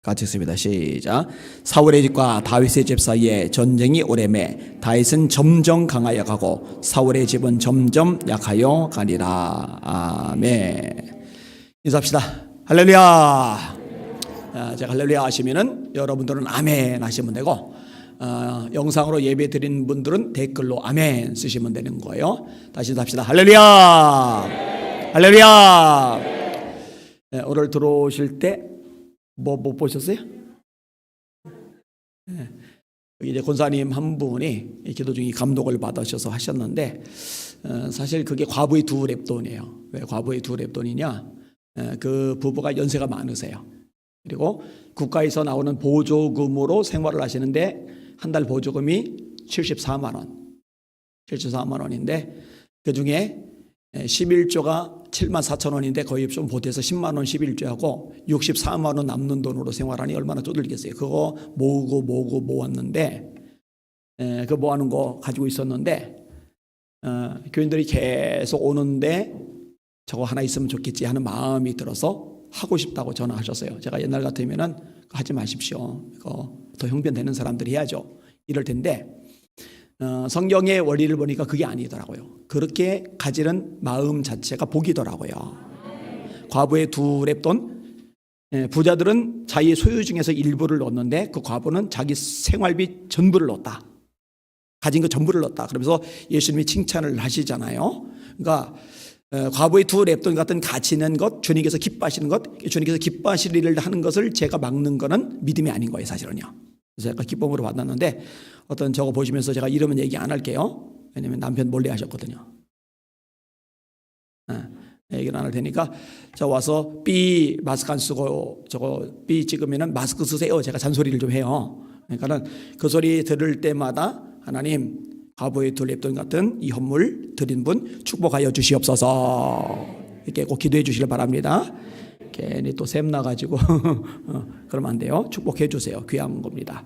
같이 읽습니다. 시작. 사울의 집과 다윗의 집 사이에 전쟁이 오래매 다윗은 점점 강하여 가고 사울의 집은 점점 약하여 가니라. 아멘. 인사합시다. 할렐루야. 제가 할렐루야 하시면은 여러분들은 아멘 하시면 되고, 영상으로 예배 드리는 분들은 댓글로 아멘 쓰시면 되는 거예요. 다시 인사합시다. 할렐루야. 할렐루야. 오늘 들어오실 때 뭐 못 보셨어요? 이제 권사님 한 분이 기도 중에 감독을 받으셔서 하셨는데, 사실 그게 과부의 두 랩돈이에요. 왜 과부의 두 랩돈이냐? 그 부부가 연세가 많으세요. 그리고 국가에서 나오는 보조금으로 생활을 하시는데 한 달 보조금이 74만 원. 74만 원인데 그 중에 11조가 7만 4천 원인데 거의 좀 보태서 10만 원 11조하고 64만 원 남는 돈으로 생활하니 얼마나 쪼들겠어요. 그거 모으고 모았는데, 그 모아놓은 거 가지고 있었는데, 교인들이 계속 오는데 저거 하나 있으면 좋겠지 하는 마음이 들어서 하고 싶다고 전화하셨어요. 제가 옛날 같으면은 하지 마십시오. 이거 더 형편되는 사람들이 해야죠. 이럴 텐데, 성경의 원리를 보니까 그게 아니더라고요. 그렇게 가지는 마음 자체가 복이더라고요. 과부의 두 랩돈, 부자들은 자기 소유 중에서 일부를 넣었는데 그 과부는 자기 생활비 전부를 넣었다. 가진 거 전부를 넣었다. 그러면서 예수님이 칭찬을 하시잖아요. 그러니까 과부의 두 랩돈 같은 가치 있는 것, 주님께서 기뻐하시는 것, 주님께서 기뻐하실 일을 하는 것을 제가 막는 거는 믿음이 아닌 거예요, 사실은요. 그래서 제가 기쁨으로 받았는데, 어떤 저거 보시면서 제가 이름은 얘기 안 할게요. 왜냐면 남편 몰래 하셨거든요. 얘기를 안 할 테니까, 저 와서 B 마스크 안 쓰고 저거 B 찍으면은 마스크 쓰세요. 제가 잔소리를 좀 해요. 그러니까는 그 소리 들을 때마다 하나님, 과부의 두 랩돈 같은 이 헌물 드린 분 축복하여 주시옵소서. 이렇게 꼭 기도해 주시길 바랍니다. 괜히 또 샘 나가지고 그러면 안 돼요. 축복해 주세요. 귀한 겁니다.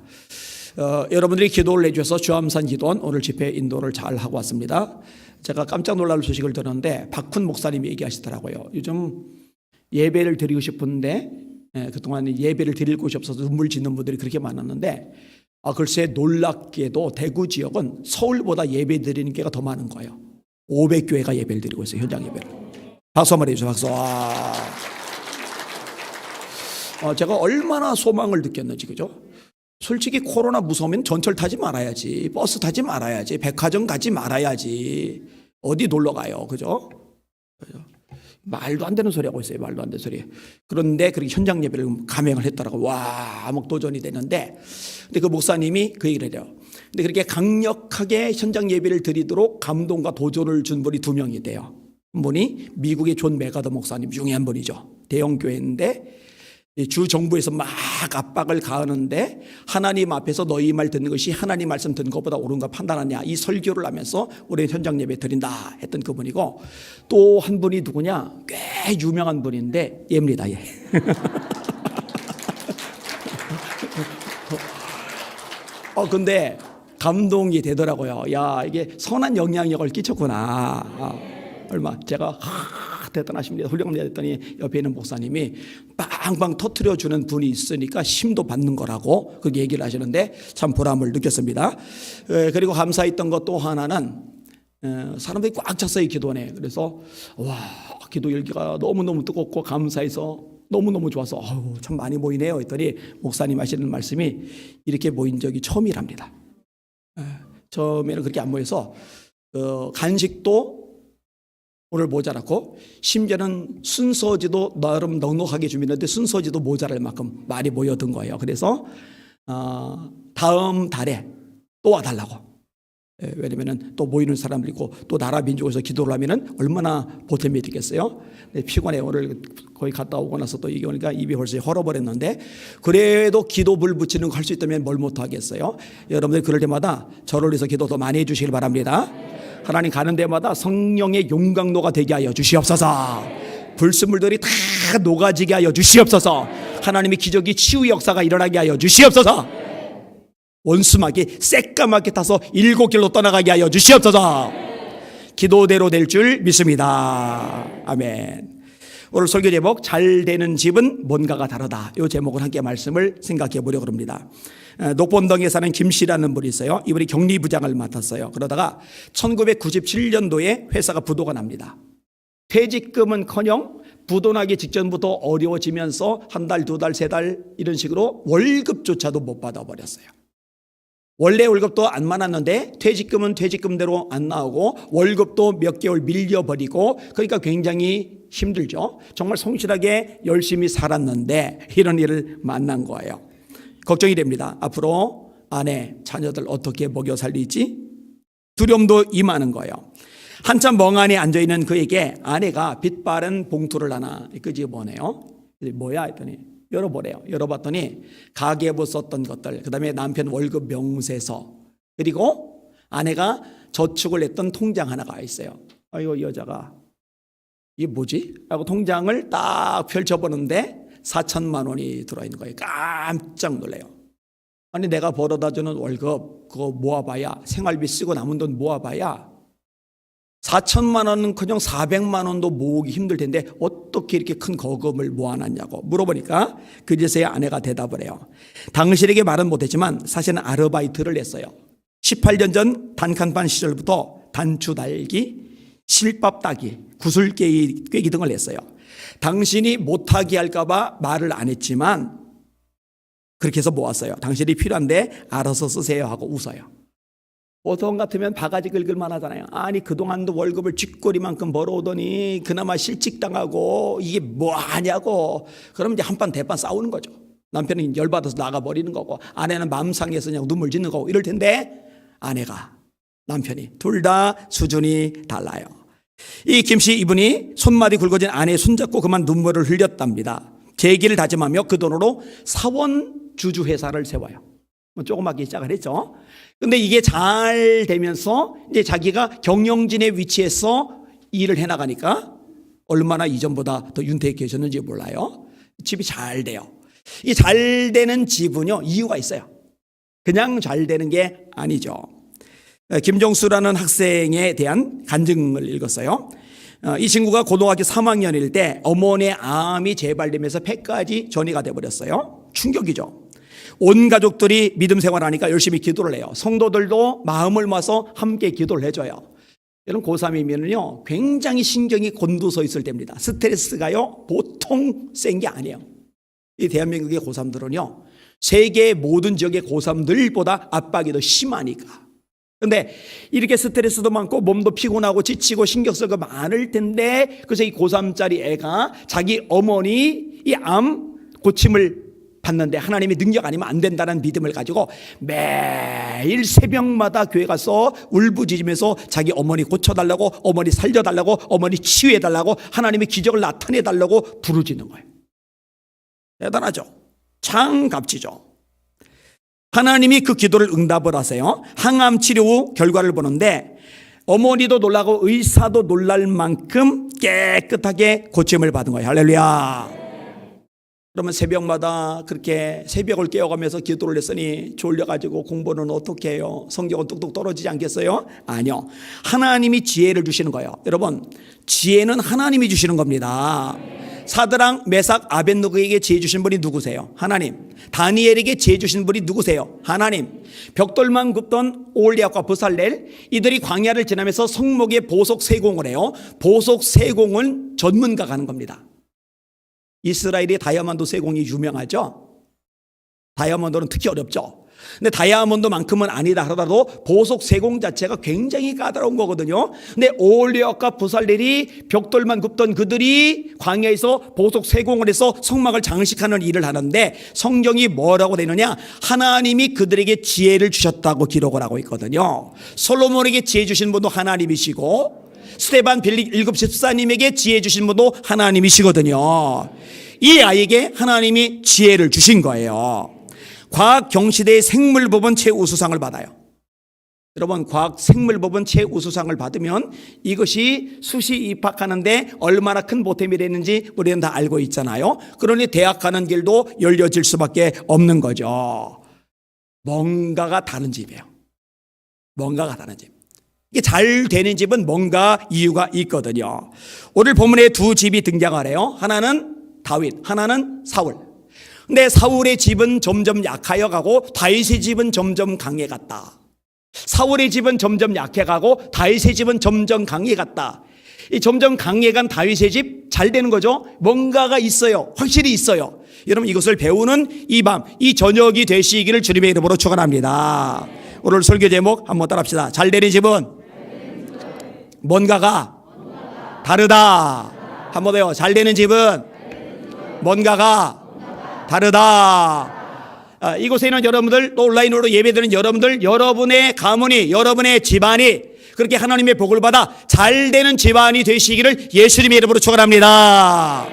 여러분들이 기도를 해주셔서 주암산 기도원 오늘 집회 인도를 잘 하고 왔습니다. 제가 깜짝 놀랄 소식을 들었는데 박훈 목사님이 얘기하시더라고요. 요즘 예배를 드리고 싶은데, 그동안 예배를 드릴 곳이 없어서 눈물 짓는 분들이 그렇게 많았는데, 글쎄 놀랍게도 대구 지역은 서울보다 예배 드리는 게가 더 많은 거예요. 500교회가 예배를 드리고 있어요. 현장 예배를. 박수 한번 해주세요. 박수. 제가 얼마나 소망을 느꼈는지, 그죠? 솔직히 코로나 무서우면 전철 타지 말아야지, 버스 타지 말아야지, 백화점 가지 말아야지, 어디 놀러 가요, 그죠? 말도 안 되는 소리 하고 있어요. 말도 안 되는 소리. 그런데 그렇게 현장 예배를 감행을 했더라고요. 와, 암흑도전이 되는데, 근데 그 목사님이 그 얘기를 해요. 근데 그렇게 강력하게 현장 예배를 드리도록 감동과 도전을 준 분이 두 명이 돼요. 한 분이 미국의 존 메가더 목사님 중에 한 분이죠. 대형 교회인데 주 정부에서 막 압박을 가하는데 하나님 앞에서 너희 말 듣는 것이 하나님 말씀 듣는 것보다 옳은가 판단하냐, 이 설교를 하면서 우리는 현장 예배 드린다 했던 그분이고, 또 한 분이 누구냐, 꽤 유명한 분인데 얘입니다. 얘. 근데 감동이 되더라고요. 야, 이게 선한 영향력을 끼쳤구나. 얼마 제가 대단하십니다, 훌륭합니다 했더니 옆에 있는 목사님이 빵빵 터트려주는 분이 있으니까 힘도 받는 거라고 그렇게 얘기를 하시는데 참 보람을 느꼈습니다. 그리고 감사했던 것 또 하나는, 사람들이 꽉 찼어요, 기도원에. 그래서 와, 기도 열기가 너무너무 뜨겁고 감사해서 너무너무 좋아서 참 많이 모이네요 했더니 목사님 하시는 말씀이 이렇게 모인 적이 처음이랍니다. 처음에는 그렇게 안 모여서 간식도 오늘 모자랐고, 심지어는 순서지도 나름 넉넉하게 준비했는데 순서지도 모자랄 만큼 많이 모여든 거예요. 그래서 다음 달에 또 와달라고. 왜냐면은 또 모이는 사람들이 있고 또 나라 민족에서 기도를 하면은 얼마나 보탬이 되겠어요. 피곤해. 오늘 거의 갔다 오고 나서 또 이게 오니까 입이 벌써 헐어버렸는데, 그래도 기도 불 붙이는 거 할 수 있다면 뭘 못하겠어요. 여러분들 그럴 때마다 저를 위해서 기도 더 많이 해주시길 바랍니다. 하나님 가는 데마다 성령의 용광로가 되게 하여 주시옵소서. 불순물들이 다 녹아지게 하여 주시옵소서. 하나님의 기적이 치유 역사가 일어나게 하여 주시옵소서. 원수막이 새까맣게 타서 7길로 떠나가게 하여 주시옵소서. 기도대로 될 줄 믿습니다. 아멘. 오늘 설교 제목 잘 되는 집은 뭔가가 다르다. 이 제목을 함께 말씀을 생각해 보려고 합니다. 녹본동에 사는 김 씨라는 분이 있어요. 이분이 격리부장을 맡았어요. 그러다가 1997년도에 회사가 부도가 납니다. 퇴직금은커녕 부도나기 직전부터 어려워지면서 한 달, 두 달, 세 달 이런 식으로 월급조차도 못 받아버렸어요. 원래 월급도 안 많았는데 퇴직금은 퇴직금대로 안 나오고 월급도 몇 개월 밀려버리고, 그러니까 굉장히 힘들죠. 정말 성실하게 열심히 살았는데 이런 일을 만난 거예요. 걱정이 됩니다. 앞으로 아내, 자녀들 어떻게 먹여 살리지? 두려움도 임하는 거예요. 한참 멍하니 앉아있는 그에게 아내가 빛바랜 봉투를 하나 끄집어내요. 뭐야 했더니 열어보래요. 열어봤더니 가계부 썼던 것들, 그 다음에 남편 월급 명세서, 그리고 아내가 저축을 했던 통장 하나가 있어요. 아이고, 이 여자가 이게 뭐지? 하고 통장을 딱 펼쳐보는데 4천만 원이 들어있는 거예요. 깜짝 놀래요. 아니, 내가 벌어다주는 월급 그거 모아봐야, 생활비 쓰고 남은 돈 모아봐야 4천만 원은커녕 400만 원도 모으기 힘들 텐데 어떻게 이렇게 큰 거금을 모아놨냐고 물어보니까 그제서야 아내가 대답을 해요. 당신에게 말은 못했지만 사실은 아르바이트를 했어요. 18년 전 단칸반 시절부터 단추 달기, 실밥 따기, 구슬 꿰기 등을 했어요. 당신이 못하게 할까봐 말을 안 했지만 그렇게 해서 모았어요. 당신이 필요한데 알아서 쓰세요 하고 웃어요. 보통 같으면 바가지 긁을만 하잖아요. 아니, 그동안도 월급을 쥐꼬리만큼 벌어오더니 그나마 실직당하고 이게 뭐하냐고. 그럼 이제 한판 대판 싸우는 거죠. 남편은 열받아서 나가버리는 거고, 아내는 마음 상해서 그냥 눈물 짓는 거고 이럴 텐데, 아내가, 남편이 둘 다 수준이 달라요. 이 김씨 이분이 손마디 굵어진 아내의 손잡고 그만 눈물을 흘렸답니다. 재기를 다짐하며 그 돈으로 사원 주주회사를 세워요. 조그맣게 시작을 했죠. 근데 이게 잘 되면서 이제 자기가 경영진의 위치에서 일을 해나가니까 얼마나 이전보다 더 윤택해졌는지 몰라요. 집이 잘 돼요. 이 잘 되는 집은요, 이유가 있어요. 그냥 잘 되는 게 아니죠. 김종수라는 학생에 대한 간증을 읽었어요. 이 친구가 고등학교 3학년일 때 어머니의 암이 재발되면서 폐까지 전이가 돼버렸어요. 충격이죠. 온 가족들이 믿음 생활하니까 열심히 기도를 해요. 성도들도 마음을 모아서 함께 기도를 해줘요. 여러분, 고3이면요 굉장히 신경이 곤두서 있을 때입니다. 스트레스가요 보통 센 게 아니에요. 이 대한민국의 고3들은요 세계 모든 지역의 고3들보다 압박이 더 심하니까. 근데 이렇게 스트레스도 많고 몸도 피곤하고 지치고 신경 쓸 거 많을 텐데, 그래서 이 고3짜리 애가 자기 어머니 이 암 고침을 받는데 하나님의 능력 아니면 안 된다는 믿음을 가지고 매일 새벽마다 교회 가서 울부짖으면서 자기 어머니 고쳐달라고, 어머니 살려달라고, 어머니 치유해달라고, 하나님의 기적을 나타내달라고 부르짖는 거예요. 대단하죠. 참 값지죠. 하나님이 그 기도를 응답을 하세요. 항암 치료 후 결과를 보는데 어머니도 놀라고 의사도 놀랄 만큼 깨끗하게 고침을 받은 거예요. 할렐루야. 그러면 새벽마다 그렇게 새벽을 깨어가면서 기도를 했으니 졸려가지고 공부는 어떻게 해요? 성경은 뚝뚝 떨어지지 않겠어요? 아니요. 하나님이 지혜를 주시는 거예요. 여러분, 지혜는 하나님이 주시는 겁니다. 사드랑, 메삭, 아벳느고에게 지혜 주신 분이 누구세요? 하나님. 다니엘에게 지혜 주신 분이 누구세요? 하나님. 벽돌만 굽던 올리압과 브살렐, 이들이 광야를 지나면서 성목의 보석 세공을 해요. 보석 세공은 전문가가 하는 겁니다. 이스라엘의 다이아몬드 세공이 유명하죠. 다이아몬드는 특히 어렵죠. 근데 다이아몬드만큼은 아니다 하더라도 보석 세공 자체가 굉장히 까다로운 거거든요. 근데 올리압과 브살렐이 벽돌만 굽던 그들이 광야에서 보석 세공을 해서 성막을 장식하는 일을 하는데, 성경이 뭐라고 되느냐, 하나님이 그들에게 지혜를 주셨다고 기록을 하고 있거든요. 솔로몬에게 지혜 주신 분도 하나님이시고, 스데반 빌릭 7 집사님에게 지혜 주신 분도 하나님이시거든요. 이 아이에게 하나님이 지혜를 주신 거예요. 과학 경시대의 생물법원 최우수상을 받아요. 여러분, 과학 생물법원 최우수상을 받으면 이것이 수시 입학하는데 얼마나 큰 보탬이 됐는지 우리는 다 알고 있잖아요. 그러니 대학 가는 길도 열려질 수밖에 없는 거죠. 뭔가가 다른 집이에요. 뭔가가 다른 집. 이게 잘 되는 집은 뭔가 이유가 있거든요. 오늘 본문에 두 집이 등장하네요. 하나는 다윗, 하나는 사울. 근데 사울의 집은 점점 약하여 가고 다윗의 집은 점점 강해 갔다. 사울의 집은 점점 약해 가고 다윗의 집은 점점 강해 갔다. 이 점점 강해간 다윗의 집 잘 되는 거죠. 뭔가가 있어요. 확실히 있어요. 여러분 이것을 배우는 이 밤, 이 저녁이 되시기를 주님의 이름으로 축원합니다. 오늘 설교 제목 한번 따라합시다. 잘 되는 집은 뭔가가 다르다. 한 번 더요. 잘 되는 집은 뭔가가 다르다. 이곳에는 여러분들, 또 온라인으로 예배드리는 여러분들, 여러분의 가문이, 여러분의 집안이 그렇게 하나님의 복을 받아 잘 되는 집안이 되시기를 예수님의 이름으로 축원합니다.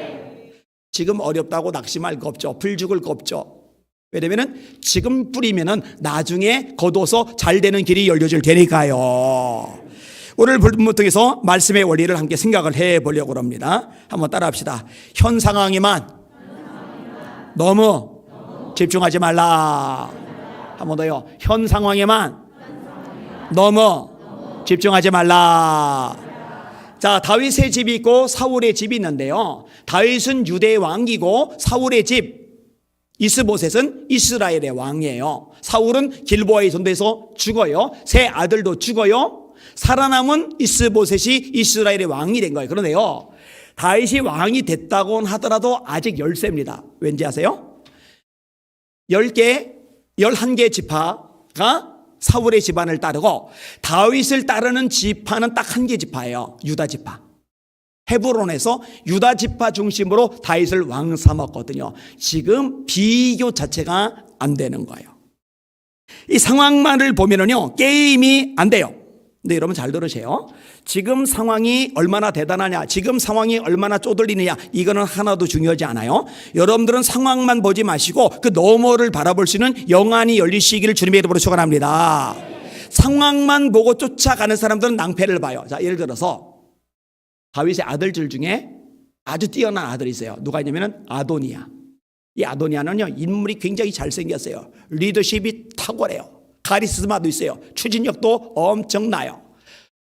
지금 어렵다고 낙심할 거 없죠. 불 죽을 거 없죠. 왜냐면은 지금 뿌리면은 나중에 거둬서 잘 되는 길이 열려질 테니까요. 오늘 본문 통해서 말씀의 원리를 함께 생각을 해 보려고 합니다. 한번 따라합시다. 현 상황에만 너무 집중하지 말라. 한 번 더요. 현 상황에만 너무 집중하지 말라. 자, 다윗의 집이 있고 사울의 집이 있는데요. 다윗은 유대의 왕이고 사울의 집 이스보셋은 이스라엘의 왕이에요. 사울은 길보아의 전투에서 죽어요. 세 아들도 죽어요. 살아남은 이스보셋이 이스라엘의 왕이 된 거예요. 그런데요, 다윗이 왕이 됐다고 하더라도 아직 열세입니다. 왠지 아세요? 10개, 11개 지파가 사울의 집안을 따르고 다윗을 따르는 지파는 딱 한 개 지파예요. 유다 지파. 헤브론에서 유다 지파 중심으로 다윗을 왕 삼았거든요. 지금 비교 자체가 안 되는 거예요. 이 상황만을 보면은요, 게임이 안 돼요. 근데 여러분 잘 들으세요. 지금 상황이 얼마나 대단하냐, 지금 상황이 얼마나 쪼들리느냐, 이거는 하나도 중요하지 않아요. 여러분들은 상황만 보지 마시고 그 너머를 바라볼 수 있는 영안이 열리시기를 주님의 이름으로 축원합니다. 상황만 보고 쫓아가는 사람들은 낭패를 봐요. 자, 예를 들어서 다윗의 아들들 중에 아주 뛰어난 아들이 있어요. 누가 있냐면 아도니아. 이 아도니아는요, 인물이 굉장히 잘생겼어요. 리더십이 탁월해요. 카리스마도 있어요. 추진력도 엄청나요.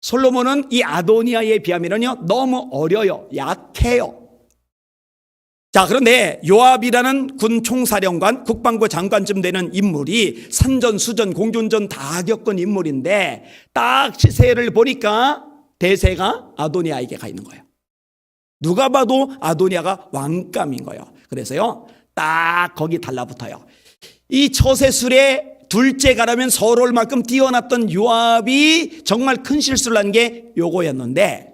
솔로몬은 이 아도니아에 비하면요 너무 어려요. 약해요. 자, 그런데 요압이라는 군 총사령관, 국방부 장관쯤 되는 인물이 산전, 수전, 공준전 다 겪은 인물인데 딱 시세를 보니까 대세가 아도니아에게 가 있는 거예요. 누가 봐도 아도니아가 왕감인 거예요. 그래서요, 딱 거기 달라붙어요. 이 처세술의 둘째가라면 서로를 만큼 뛰어났던 요압이 정말 큰 실수를 한 게 요거였는데,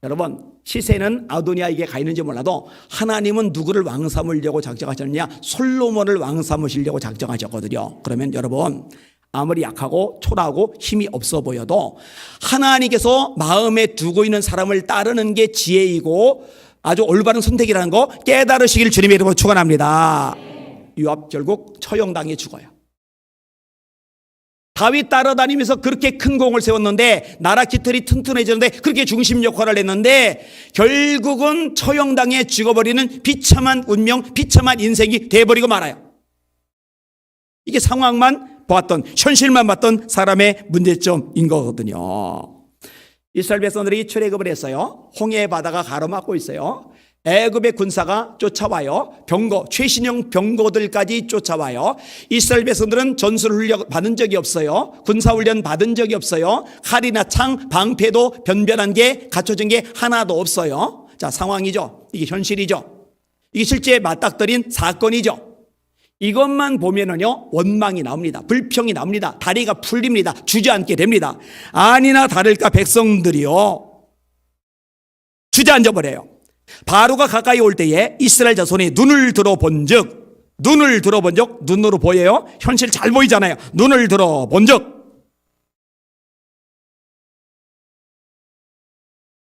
여러분 시세는 아도니아에게 가 있는지 몰라도 하나님은 누구를 왕 삼으려고 작정하셨느냐? 솔로몬을 왕 삼으시려고 작정하셨거든요. 그러면 여러분 아무리 약하고 초라하고 힘이 없어 보여도 하나님께서 마음에 두고 있는 사람을 따르는 게 지혜이고 아주 올바른 선택이라는 거 깨달으시길 주님의 이름으로 축원합니다. 요압 결국 처형당해 죽어요. 다윗 따라다니면서 그렇게 큰 공을 세웠는데 나라 기틀이 튼튼해졌는데 그렇게 중심 역할을 했는데 결국은 처형당해 죽어버리는 비참한 운명, 비참한 인생이 돼버리고 말아요. 이게 상황만 보았던, 현실만 봤던 사람의 문제점인 거거든요. 이스라엘 백성들이 출애굽을 했어요. 홍해 바다가 가로막고 있어요. 애굽의 군사가 쫓아와요. 병거, 최신형 병거들까지 쫓아와요. 이스라엘 백성들은 전술훈련 받은 적이 없어요. 군사훈련 받은 적이 없어요. 칼이나 창, 방패도 변변한 게 갖춰진 게 하나도 없어요. 자, 상황이죠. 이게 현실이죠. 이게 실제 맞닥뜨린 사건이죠. 이것만 보면은요, 원망이 나옵니다. 불평이 나옵니다. 다리가 풀립니다. 주저앉게 됩니다. 아니나 다를까 백성들이요, 주저앉아 버려요. 바로가 가까이 올 때에 이스라엘 자손이 눈을 들어본즉, 눈으로 보여요. 현실 잘 보이잖아요. 눈을 들어본즉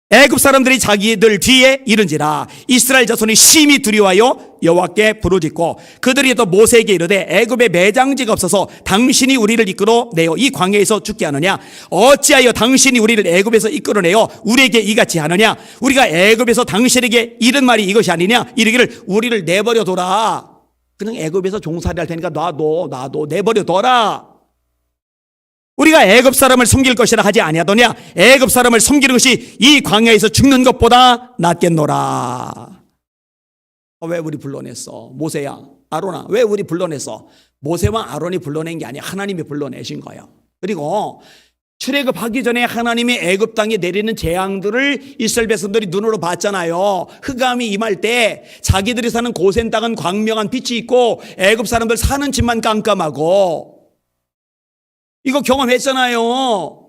애굽 사람들이 자기들 뒤에 이른지라 이스라엘 자손이 심히 두려워하여 여호와께 부르짖고 그들이 또 모세에게 이르되 애굽에 매장지가 없어서 당신이 우리를 이끌어 내어 이 광야에서 죽게 하느냐? 어찌하여 당신이 우리를 애굽에서 이끌어내어 우리에게 이같이 하느냐? 우리가 애굽에서 당신에게 이른 말이 이것이 아니냐? 이르기를 우리를 내버려 둬라. 그냥 애굽에서 종살이 할 테니까 놔둬 내버려 둬라. 우리가 애굽 사람을 섬길 것이라 하지 아니하더냐? 애굽 사람을 섬기는 것이 이 광야에서 죽는 것보다 낫겠노라. 왜 우리 불러냈어? 모세야, 아론아, 왜 우리 불러냈어? 모세와 아론이 불러낸 게 아니야. 하나님이 불러내신 거예요. 그리고 출애굽하기 전에 하나님이 애굽 땅에 내리는 재앙들을 이스라엘 백성들이 눈으로 봤잖아요. 흑암이 임할 때 자기들이 사는 고센 땅은 광명한 빛이 있고 애굽 사람들 사는 집만 깜깜하고, 이거 경험했잖아요.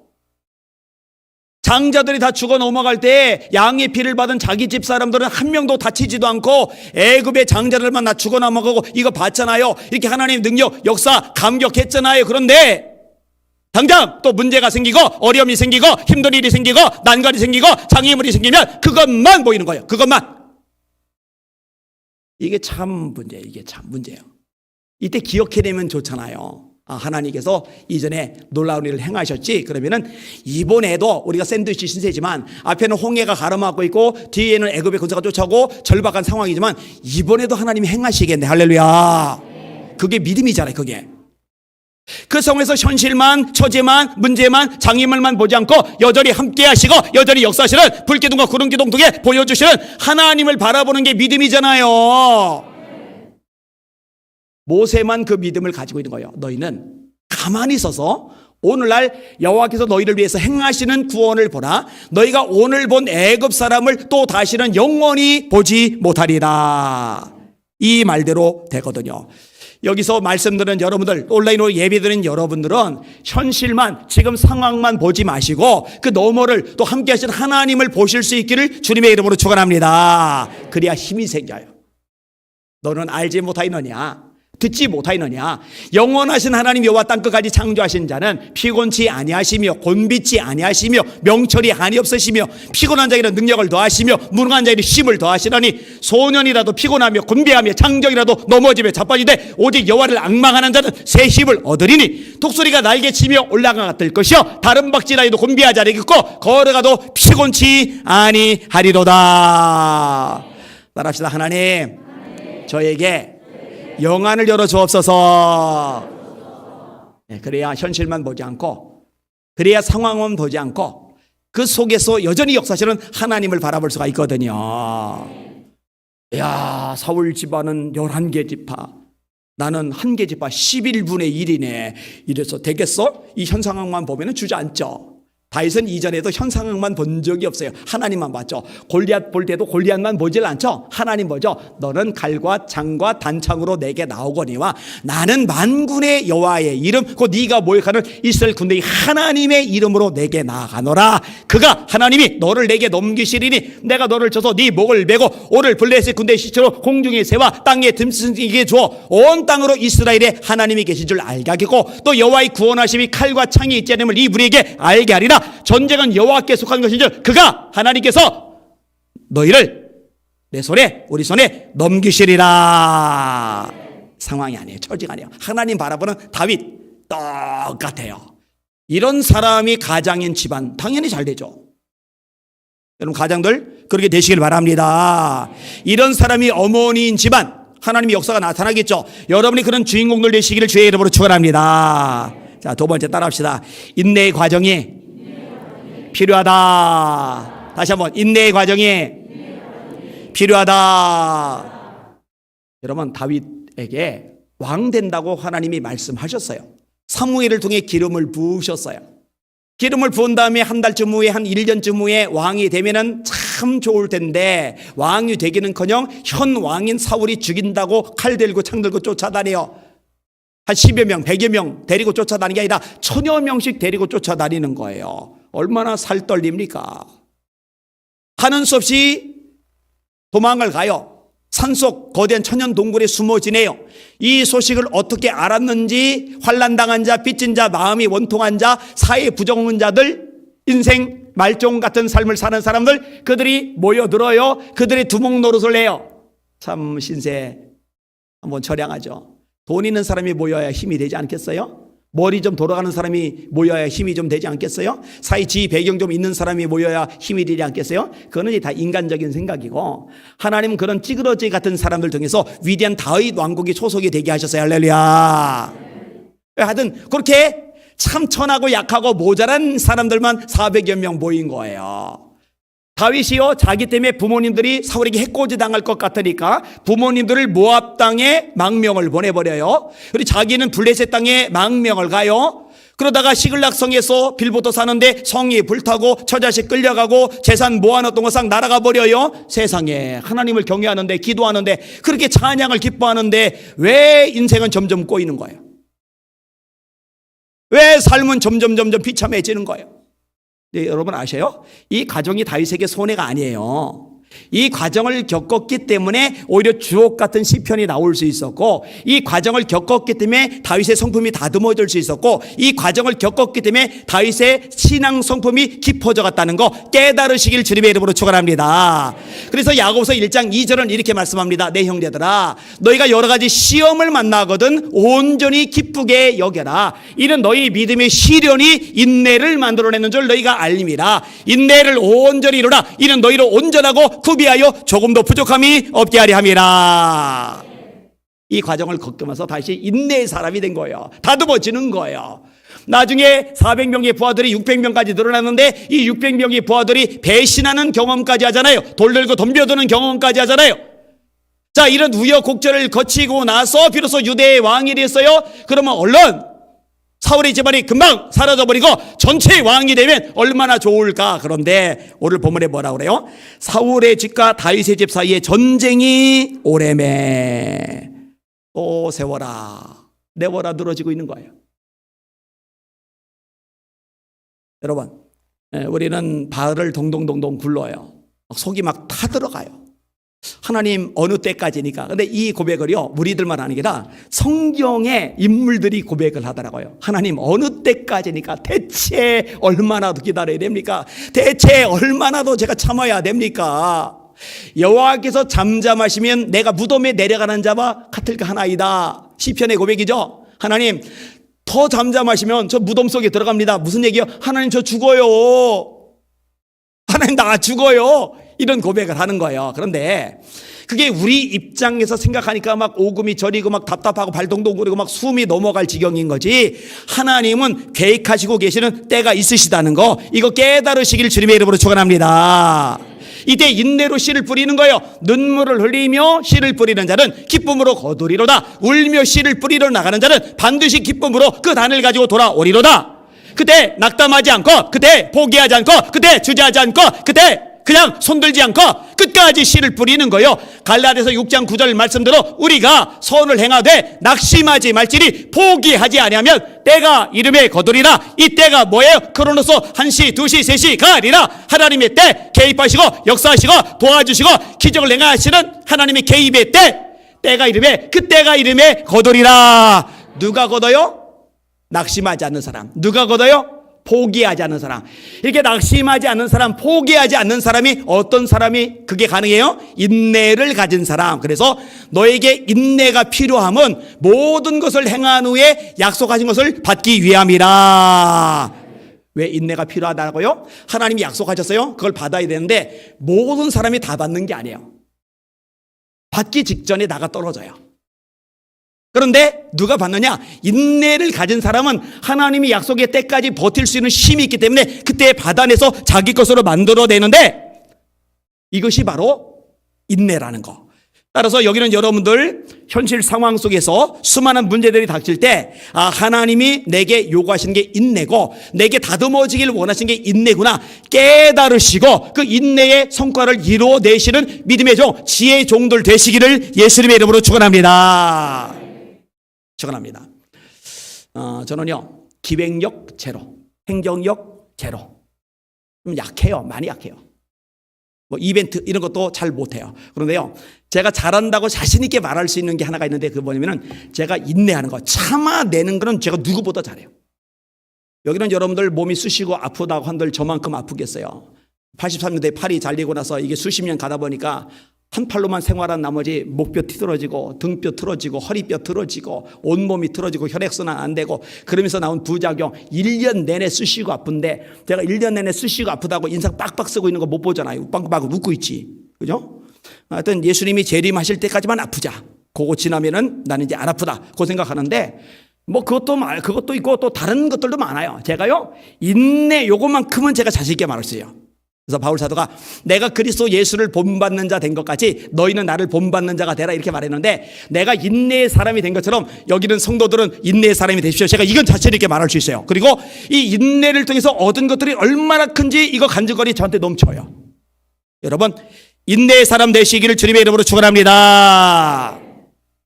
장자들이 다 죽어 넘어갈 때 양의 피를 받은 자기 집 사람들은 한 명도 다치지도 않고 애굽의 장자들만 다 죽어 넘어가고, 이거 봤잖아요. 이렇게 하나님의 능력, 역사 감격했잖아요. 그런데 당장 또 문제가 생기고 어려움이 생기고 힘든 일이 생기고 난관이 생기고 장애물이 생기면 그것만 보이는 거예요. 그것만. 이게 참 문제예요. 이게 참 문제예요. 이때 기억해내면 좋잖아요. 하나님께서 이전에 놀라운 일을 행하셨지. 그러면은 이번에도 우리가 샌드위치 신세지만 앞에는 홍해가 가로막고 있고 뒤에는 애굽의 군사가 쫓아오고 절박한 상황이지만 이번에도 하나님이 행하시겠네. 할렐루야. 그게 믿음이잖아요. 그게. 그 상황에서 현실만, 처제만, 문제만, 장애물만 보지 않고 여전히 함께 하시고 여전히 역사하시는 불기둥과 구름기둥 등에 보여주시는 하나님을 바라보는 게 믿음이잖아요. 모세만 그 믿음을 가지고 있는 거예요. 너희는 가만히 있어서 오늘날 여호와께서 너희를 위해서 행하시는 구원을 보라. 너희가 오늘 본 애굽 사람을 또 다시는 영원히 보지 못하리라. 이 말대로 되거든요. 여기서 말씀드린 여러분들, 온라인으로 예배드린 여러분들은 현실만, 지금 상황만 보지 마시고 그 너머를 또 함께 하신 하나님을 보실 수 있기를 주님의 이름으로 축원합니다. 그래야 힘이 생겨요. 너는 알지 못하였느냐? 듣지 못하였느냐? 영원하신 하나님 여호와 땅끝까지 창조하신 자는 피곤치 아니하시며 곤비치 아니하시며 명철이 한이 없으시며 피곤한 자에게는 능력을 더하시며 무능한 자에게는 힘을 더하시라니, 소년이라도 피곤하며 곤비하며 장정이라도 넘어지며 자빠지되 오직 여호와를 앙망하는 자는 새 힘을 얻으리니, 독수리가 날개치며 올라갈 것이요 다른 박쥐라도 곤비하지 아니하겠고 걸어가도 피곤치 아니하리로다. 따라합시다. 하나님, 저에게 영안을 열어 주옵소서. 그래야 현실만 보지 않고, 그래야 상황만 보지 않고 그 속에서 여전히 역사하시는 하나님을 바라볼 수가 있거든요. 야, 사울 집안은 11개 지파, 나는 1개 지파 11분의 1이네. 이래서 되겠어? 이 현 상황만 보면 주저앉죠. 다윗은 이전에도 현 상황만 본 적이 없어요. 하나님만 봤죠. 골리앗 볼 때도 골리앗만 보질 않죠. 하나님 보죠. 너는 칼과 창과 단창으로 내게 나오거니와 나는 만군의 여호와의 이름 곧 네가 모욕하는 이스라엘 군대의 하나님의 이름으로 내게 나아가노라. 그가 하나님이 너를 내게 넘기시리니 내가 너를 쳐서 네 목을 베고 오를 블레셋 군대의 시체로 공중의 새와 땅의 듬승이게 주어 온 땅으로 이스라엘의 하나님이 계신 줄 알게 하겠고, 또 여호와의 구원하심이 칼과 창이 있지 않음을 이 무리에게 알게 하리라. 전쟁은 여호와께 속한 것인즉 그가 하나님께서 너희를 내 손에, 우리 손에 넘기시리라. 상황이 아니에요. 처지가 아니에요. 하나님 바라보는 다윗 똑같아요. 이런 사람이 가장인 집안 당연히 잘 되죠. 여러분 가장들 그렇게 되시길 바랍니다. 이런 사람이 어머니인 집안 하나님의 역사가 나타나겠죠. 여러분이 그런 주인공들 되시기를 주의 이름으로 축원합니다. 자, 두 번째 따라합시다. 인내의 과정이 필요하다. 다시 한번, 인내의 과정이 필요하다. 여러분, 다윗에게 왕 된다고 하나님이 말씀하셨어요. 사무엘을 통해 기름을 부으셨어요. 기름을 부은 다음에 한 달쯤 후에, 한 1년쯤 후에 왕이 되면은 참 좋을 텐데, 왕이 되기는커녕 현 왕인 사울이 죽인다고 칼 들고 창 들고 쫓아다녀요. 한 10여 명, 100여 명 데리고 쫓아다니는 게 아니라 1000여 명씩 데리고 쫓아다니는 거예요. 얼마나 살떨립니까? 하는 수 없이 도망을 가요. 산속 거대한 천연 동굴에 숨어 지내요. 이 소식을 어떻게 알았는지 환난당한 자, 빚진 자, 마음이 원통한 자, 사회 부정한 자들, 인생 말종 같은 삶을 사는 사람들, 그들이 모여들어요. 그들이 두목 노릇을 해요. 참 신세 한번 처량하죠. 돈 있는 사람이 모여야 힘이 되지 않겠어요? 머리 좀 돌아가는 사람이 모여야 힘이 좀 되지 않겠어요? 사회 지위 배경 좀 있는 사람이 모여야 힘이 되지 않겠어요? 그거는 다 인간적인 생각이고, 하나님은 그런 찌그러지 같은 사람들 통해서 위대한 다윗 왕국이 소속이 되게 하셨어요. 할렐루야. 하여튼 그렇게 참 천하고 약하고 모자란 사람들만 400여 명 모인 거예요. 다윗이요, 자기 때문에 부모님들이 사울에게 해코지 당할 것 같으니까 부모님들을 모압 땅에 망명을 보내버려요. 그리고 자기는 블레셋 땅에 망명을 가요. 그러다가 시글락 성에서 빌보도 사는데 성이 불타고 처자식 끌려가고 재산 모아놨던 거 싹 날아가 버려요. 세상에, 하나님을 경외하는데, 기도하는데, 그렇게 찬양을 기뻐하는데 왜 인생은 점점 꼬이는 거예요? 왜 삶은 점점 비참해지는 거예요? 네, 여러분 아셔요? 이 과정이 다윗에게 손해가 아니에요. 이 과정을 겪었기 때문에 오히려 주옥 같은 시편이 나올 수 있었고, 이 과정을 겪었기 때문에 다윗의 성품이 다듬어질 수 있었고, 이 과정을 겪었기 때문에 다윗의 신앙 성품이 깊어져 갔다는 거 깨달으시길 주님의 이름으로 축원합니다. 그래서 야고보서 1장 2절은 이렇게 말씀합니다. 내 형제들아, 너희가 여러 가지 시험을 만나거든 온전히 기쁘게 여겨라. 이는 너희 믿음의 시련이 인내를 만들어내는 줄 너희가 알림이라. 인내를 온전히 이루라. 이는 너희를 온전하고 구비하여 조금도 부족함이 없게 하려 함이라. 이 과정을 겪으면서 다시 인내의 사람이 된 거예요. 다듬어지는 거예요. 나중에 400명의 부하들이 600명까지 늘어났는데 이 600명의 부하들이 배신하는 경험까지 하잖아요. 돌들고 덤벼드는 경험까지 하잖아요. 자, 이런 우여곡절을 거치고 나서 비로소 유대의 왕이 됐어요. 그러면 얼른 사울의 집안이 금방 사라져버리고 전체의 왕이 되면 얼마나 좋을까. 그런데 오늘 본문에 뭐라고 그래요? 사울의 집과 다윗의 집 사이에 전쟁이 오래매 또 세워라 내워라 늘어지고 있는 거예요. 여러분, 우리는 발을 동동동동 굴러요. 속이 막 타들어가요. 하나님 어느 때까지니까. 근데 이 고백을요, 우리들만 하는 게 아니라 성경의 인물들이 고백을 하더라고요. 하나님 어느 때까지니까? 대체 얼마나 더 기다려야 됩니까? 대체 얼마나 더 제가 참아야 됩니까? 여호와께서 잠잠하시면 내가 무덤에 내려가는 자와 같을까 하나이다. 시편의 고백이죠. 하나님 더 잠잠하시면 저 무덤 속에 들어갑니다. 무슨 얘기요? 하나님 저 죽어요. 하나님 나 죽어요. 이런 고백을 하는 거예요. 그런데 그게 우리 입장에서 생각하니까 막 오금이 저리고 막 답답하고 발동동 거리고 막 숨이 넘어갈 지경인 거지, 하나님은 계획하시고 계시는 때가 있으시다는 거, 이거 깨달으시길 주님의 이름으로 축원합니다. 이때 인내로 씨를 뿌리는 거예요. 눈물을 흘리며 씨를 뿌리는 자는 기쁨으로 거두리로다. 울며 씨를 뿌리러 나가는 자는 반드시 기쁨으로 그 단을 가지고 돌아오리로다. 그때 낙담하지 않고, 그때 포기하지 않고, 그때 주저하지 않고, 그때 그냥 손들지 않고 끝까지 씨를 뿌리는 거예요. 갈라디아서 6장 9절 말씀대로 우리가 선을 행하되 낙심하지 말지니 포기하지 아니하면 때가 이름에 거두리라. 이 때가 뭐예요? 크로노스 1시 2시 3시 가리라. 하나님의 때, 개입하시고 역사하시고 도와주시고 기적을 행하시는 하나님의 개입의 때, 때가 이름에, 그 때가 이름에 거두리라. 누가 거둬요? 낙심하지 않는 사람. 누가 거둬요? 포기하지 않는 사람. 이렇게 낙심하지 않는 사람, 포기하지 않는 사람이 어떤 사람이 그게 가능해요? 인내를 가진 사람. 그래서 너에게 인내가 필요함은 모든 것을 행한 후에 약속하신 것을 받기 위함이라. 왜 인내가 필요하다고요? 하나님이 약속하셨어요. 그걸 받아야 되는데 모든 사람이 다 받는 게 아니에요. 받기 직전에 나가 떨어져요. 그런데 누가 받느냐? 인내를 가진 사람은 하나님이 약속의 때까지 버틸 수 있는 힘이 있기 때문에 그때 받아내서 자기 것으로 만들어내는데, 이것이 바로 인내라는 거. 따라서 여기는 여러분들 현실 상황 속에서 수많은 문제들이 닥칠 때, 아, 하나님이 내게 요구하시는 게 인내고 내게 다듬어지길 원하시는 게 인내구나 깨달으시고 그 인내의 성과를 이루어내시는 믿음의 종, 지혜의 종들 되시기를 예수님의 이름으로 축원합니다. 축원합니다. 저는요, 기획력 제로, 행정력 제로. 좀 약해요. 많이 약해요. 뭐 이벤트 이런 것도 잘 못해요. 그런데요, 제가 잘한다고 자신 있게 말할 수 있는 게 하나가 있는데, 그게 뭐냐면은 제가 인내하는 거, 참아내는 거는 제가 누구보다 잘해요. 여기는 여러분들 몸이 쑤시고 아프다고 한들 저만큼 아프겠어요. 83년도에 팔이 잘리고 나서 이게 수십 년 가다 보니까 한 팔로만 생활한 나머지 목뼈 틀어지고 등뼈 틀어지고 허리뼈 틀어지고 온몸이 틀어지고 혈액순환 안 되고, 그러면서 나온 부작용, 1년 내내 쑤시고 아픈데, 제가 1년 내내 쑤시고 아프다고 인상 빡빡 쓰고 있는 거 못 보잖아요. 빵빵 웃고 있지. 그죠? 하여튼 예수님이 재림하실 때까지만 아프자. 그거 지나면은 나는 이제 안 아프다. 그 생각하는데, 그것도 있고 또 다른 것들도 많아요. 제가요, 인내 요것만큼은 제가 자신 있게 말할 수 있어요. 그래서 바울 사도가 내가 그리스도 예수를 본받는 자 된 것 같이 너희는 나를 본받는 자가 되라 이렇게 말했는데, 내가 인내의 사람이 된 것처럼 여기는 성도들은 인내의 사람이 되십시오. 제가 이건 자신 있게 말할 수 있어요. 그리고 이 인내를 통해서 얻은 것들이 얼마나 큰지 이거 간증거리 저한테 넘쳐요. 여러분, 인내의 사람 되시기를 주님의 이름으로 축원합니다.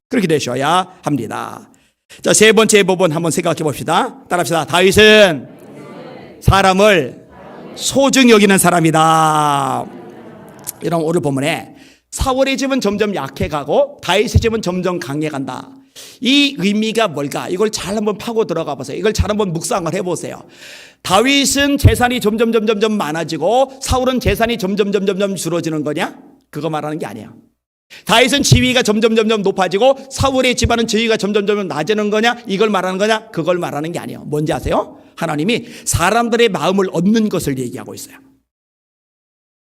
그렇게 되셔야 합니다. 자, 세 번째 부분 한번 생각해 봅시다. 따라합시다. 다윗은 사람을 소중히 여기는 사람이다. 이런 오늘 본문에 사울의 집은 점점 약해가고 다윗의 집은 점점 강해간다. 이 의미가 뭘까? 이걸 잘 한번 파고 들어가 보세요. 이걸 잘 한번 묵상을 해보세요. 다윗은 재산이 점점 많아지고 사울은 재산이 점점 줄어지는 거냐? 그거 말하는 게 아니에요. 다윗은 지위가 점점 높아지고 사울의 집안은 지위가 점점 낮아지는 거냐? 이걸 말하는 거냐? 그걸 말하는 게 아니에요. 뭔지 아세요? 하나님이 사람들의 마음을 얻는 것을 얘기하고 있어요.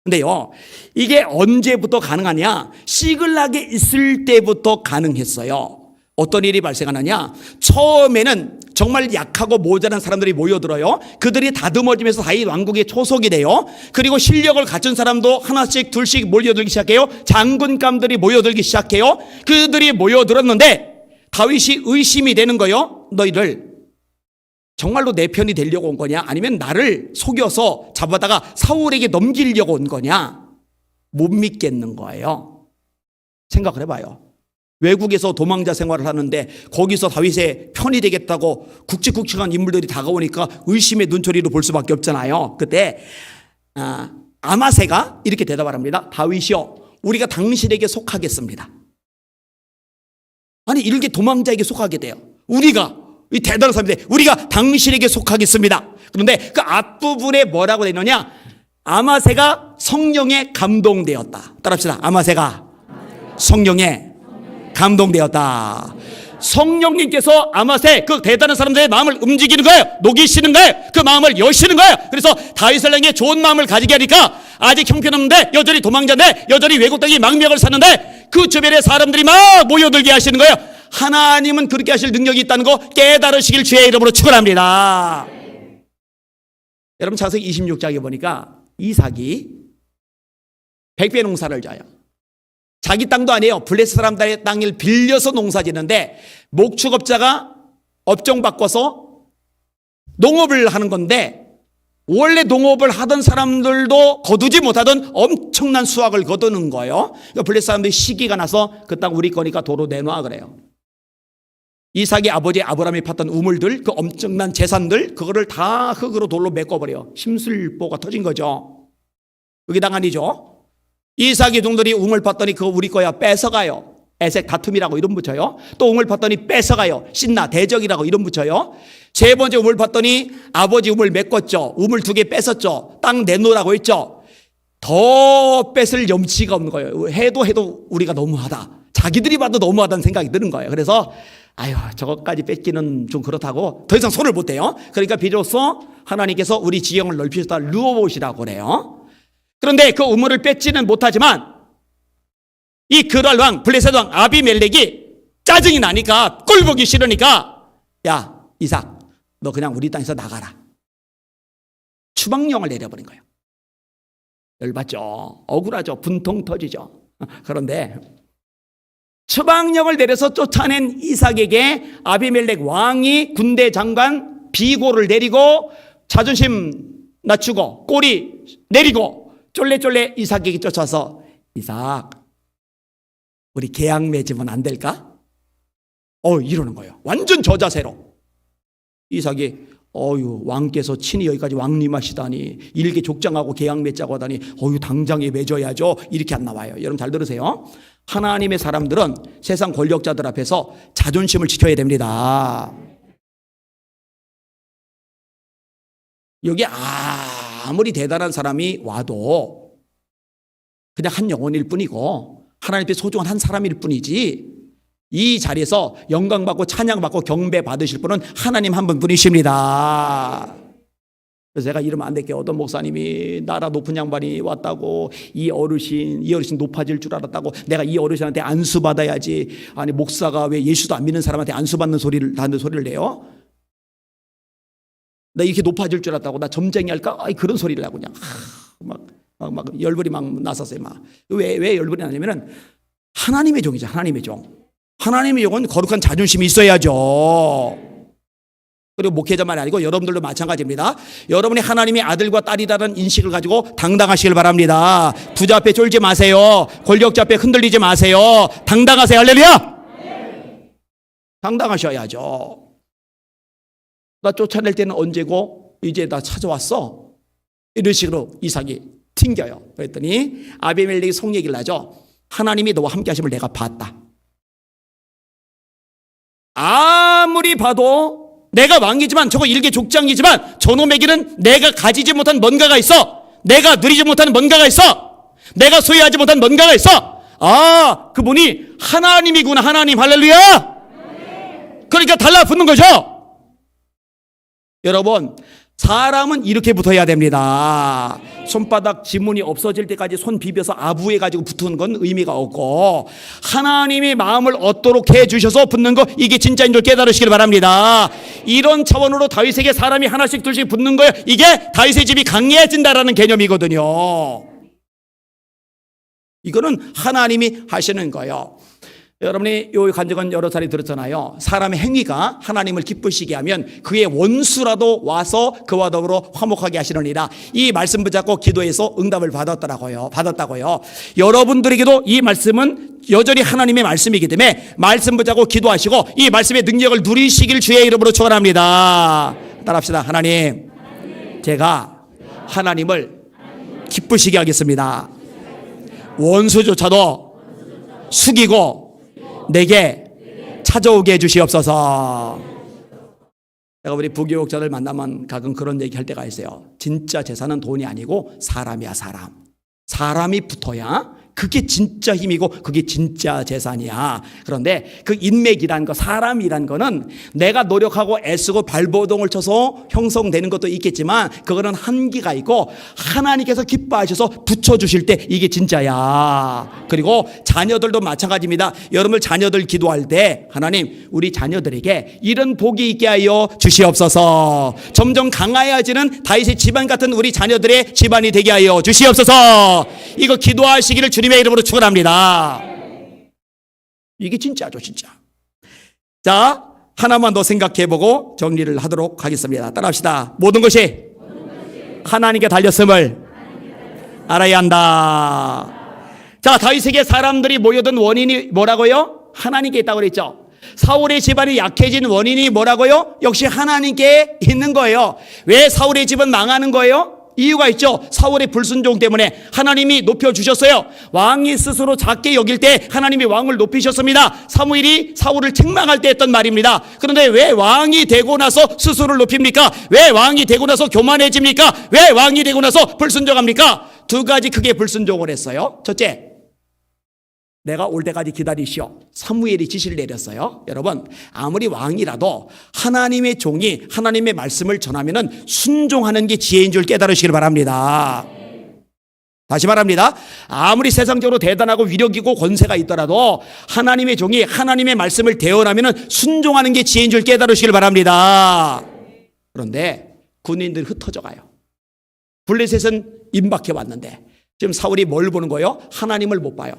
근데요, 이게 언제부터 가능하냐? 시글락에 있을 때부터 가능했어요. 어떤 일이 발생하느냐? 처음에는 정말 약하고 모자란 사람들이 모여들어요. 그들이 다듬어지면서 다윗 왕국의 초석이 돼요. 그리고 실력을 갖춘 사람도 하나씩 둘씩 몰려들기 시작해요. 장군감들이 모여들기 시작해요. 그들이 모여들었는데 다윗이 의심이 되는 거예요. 너희들 정말로 내 편이 되려고 온 거냐? 아니면 나를 속여서 잡아다가 사울에게 넘기려고 온 거냐? 못 믿겠는 거예요. 생각을 해봐요. 외국에서 도망자 생활을 하는데 거기서 다윗의 편이 되겠다고 굵직굵직한 인물들이 다가오니까 의심의 눈초리로 볼 수밖에 없잖아요. 그때 아마새가 이렇게 대답을 합니다. 다윗이요, 우리가 당신에게 속하겠습니다. 아니, 이렇게 도망자에게 속하게 돼요. 우리가, 이 대단한 사람인데 우리가 당신에게 속하겠습니다. 그런데 그 앞부분에 뭐라고 되어 있느냐? 아마새가 성령에 감동되었다. 따라합시다. 아마새가 성령에 감동되었다. 성령님께서 아마새 그 대단한 사람들의 마음을 움직이는 거예요. 녹이시는 거예요. 그 마음을 여시는 거예요. 그래서 다윗을 향해 좋은 마음을 가지게 하니까 아직 형편없는데 여전히 도망자인데 여전히 외국 땅에 망명을 사는데 그 주변에 사람들이 막 모여들게 하시는 거예요. 하나님은 그렇게 하실 능력이 있다는 거 깨달으시길 주의 이름으로 축원합니다. 여러분, 창세기 26장에 보니까 이삭이 백배 농사를 져요. 자기 땅도 아니에요. 블레셋 사람들의 땅을 빌려서 농사 짓는데 목축업자가 업종 바꿔서 농업을 하는 건데 원래 농업을 하던 사람들도 거두지 못하던 엄청난 수확을 거두는 거예요. 그러니까 블레셋 사람들이 시기가 나서 그 땅 우리 거니까 도로 내놔 그래요. 이삭의 아버지 아브라함이 팠던 우물들, 그 엄청난 재산들, 그거를 다 흙으로 돌로 메꿔버려요. 심술보가 터진 거죠. 그게 당한이죠. 이삭의 종들이 우물 팠더니 그거 우리 거야 뺏어가요. 에색 다툼이라고 이름 붙여요. 또 우물 팠더니 뺏어가요. 신나 대적이라고 이름 붙여요. 세 번째 우물 팠더니 아버지 우물 메꿨죠. 우물 2개 뺏었죠. 땅 내놓으라고 했죠. 더 뺏을 염치가 없는 거예요. 해도 우리가 너무하다. 자기들이 봐도 너무하다는 생각이 드는 거예요. 그래서 아유, 저것까지 뺏기는 좀 그렇다고 더 이상 손을 못 대요. 그러니까 비로소 하나님께서 우리 지경을 넓히셨다 누워보시라고 그래요. 그런데 그 우물을 뺏지는 못하지만 이 그랄 왕, 블레셋 왕 아비멜렉이 짜증이 나니까, 꼴보기 싫으니까, 야 이삭 너 그냥 우리 땅에서 나가라. 추방령을 내려버린 거예요. 열받죠. 억울하죠. 분통 터지죠. 그런데 추방령을 내려서 쫓아낸 이삭에게 아비멜렉 왕이 군대 장관 비고를 내리고 자존심 낮추고 꼬리 내리고 쫄래쫄래 이삭에게 쫓아서 이삭 우리 계약 맺으면 안 될까? 이러는 거예요. 완전 저자세로. 이삭이 왕께서 친히 여기까지 왕림하시다니 일개 족장하고 계약 맺자고 하다니 당장에 맺어야죠. 이렇게 안 나와요. 여러분 잘 들으세요. 하나님의 사람들은 세상 권력자들 앞에서 자존심을 지켜야 됩니다. 여기 아무리 대단한 사람이 와도 그냥 한 영혼일 뿐이고 하나님 앞에 소중한 한 사람일 뿐이지, 이 자리에서 영광받고 찬양받고 경배받으실 분은 하나님 한 분뿐이십니다. 그래서 제가 이러면 안 될게요. 어떤 목사님이 나라 높은 양반이 왔다고 이 어르신 높아질 줄 알았다고 내가 이 어르신한테 안수받아야지. 아니 목사가 왜 예수도 안 믿는 사람한테 안수받는 소리를 내요? 나 이렇게 높아질 줄 알았다고 나 점쟁이 할까? 그런 소리를 하고 그냥 막 열불이 막 났었어요. 왜 열불이 나냐면은 하나님의 종이죠. 하나님의 종. 하나님의 종은 거룩한 자존심이 있어야죠. 그리고 목회자만 아니고 여러분들도 마찬가지입니다. 여러분이 하나님의 아들과 딸이라는 인식을 가지고 당당하시길 바랍니다. 부자 앞에 쫄지 마세요. 권력자 앞에 흔들리지 마세요. 당당하세요. 할렐루야. 당당하셔야죠. 나 쫓아낼 때는 언제고 이제 나 찾아왔어. 이런 식으로 이삭이 튕겨요. 그랬더니 아비멜렉이 속 얘기를 하죠. 하나님이 너와 함께 하심을 내가 봤다. 아무리 봐도 내가 왕이지만 저거 일개 족장이지만 저놈에게는 내가 가지지 못한 뭔가가 있어. 내가 누리지 못한 뭔가가 있어. 내가 소유하지 못한 뭔가가 있어. 아, 그분이 하나님이구나. 하나님. 할렐루야. 그러니까 달라붙는 거죠. 여러분, 사람은 이렇게 붙어야 됩니다. 손바닥 지문이 없어질 때까지 손 비벼서 아부해가지고 붙는 건 의미가 없고 하나님이 마음을 얻도록 해주셔서 붙는 거, 이게 진짜인 줄 깨달으시길 바랍니다. 이런 차원으로 다윗에게 사람이 하나씩 둘씩 붙는 거예요. 이게 다윗의 집이 강해진다라는 개념이거든요. 이거는 하나님이 하시는 거예요. 여러분이 요 간증은 여러 차례 들었잖아요. 사람의 행위가 하나님을 기쁘시게 하면 그의 원수라도 와서 그와 더불어 화목하게 하시느니라. 이 말씀 붙잡고 기도해서 응답을 받았다고요. 여러분들에게도 이 말씀은 여전히 하나님의 말씀이기 때문에 말씀 붙잡고 기도하시고 이 말씀의 능력을 누리시길 주의 이름으로 축원합니다. 따라합시다. 하나님, 제가 하나님을 기쁘시게 하겠습니다. 원수조차도 숙이고 내게 찾아오게 해주시옵소서. 내가 우리 부교육자들 만나면 가끔 그런 얘기 할 때가 있어요. 진짜 재산은 돈이 아니고 사람이야. 사람이 붙어야 그게 진짜 힘이고 그게 진짜 재산이야. 그런데 그 인맥이란 거, 사람이란 거는 내가 노력하고 애쓰고 발버둥을 쳐서 형성되는 것도 있겠지만 그거는 한계가 있고 하나님께서 기뻐하셔서 붙여주실 때 이게 진짜야. 그리고 자녀들도 마찬가지입니다. 여러분 자녀들 기도할 때 하나님 우리 자녀들에게 이런 복이 있게 하여 주시옵소서. 점점 강하여지는 다윗의 집안 같은 우리 자녀들의 집안이 되게 하여 주시옵소서. 이거 기도하시기를 주님의 이름으로 축원합니다. 이게 진짜죠, 진짜. 자, 하나만 더 생각해보고 정리를 하도록 하겠습니다. 따라합시다. 모든 것이 하나님께 달렸음을 알아야 한다. 자, 다윗에게 사람들이 모여든 원인이 뭐라고요? 하나님께 있다고 그랬죠. 사울의 집안이 약해진 원인이 뭐라고요? 역시 하나님께 있는 거예요. 왜 사울의 집은 망하는 거예요? 이유가 있죠. 사울의 불순종 때문에 하나님이 높여주셨어요. 왕이 스스로 작게 여길 때 하나님이 왕을 높이셨습니다. 사무엘이 사울을 책망할 때 했던 말입니다. 그런데 왜 왕이 되고 나서 스스로를 높입니까? 왜 왕이 되고 나서 교만해집니까? 왜 왕이 되고 나서 불순종합니까? 두 가지 크게 불순종을 했어요. 첫째, 내가 올 때까지 기다리시오. 사무엘이 지시를 내렸어요. 여러분, 아무리 왕이라도 하나님의 종이 하나님의 말씀을 전하면은 순종하는 게 지혜인 줄 깨달으시길 바랍니다. 다시 말합니다. 아무리 세상적으로 대단하고 위력이고 권세가 있더라도 하나님의 종이 하나님의 말씀을 대언하면은 순종하는 게 지혜인 줄 깨달으시길 바랍니다. 그런데 군인들이 흩어져 가요. 블레셋은 임박해 왔는데 지금 사울이 뭘 보는 거예요? 하나님을 못 봐요.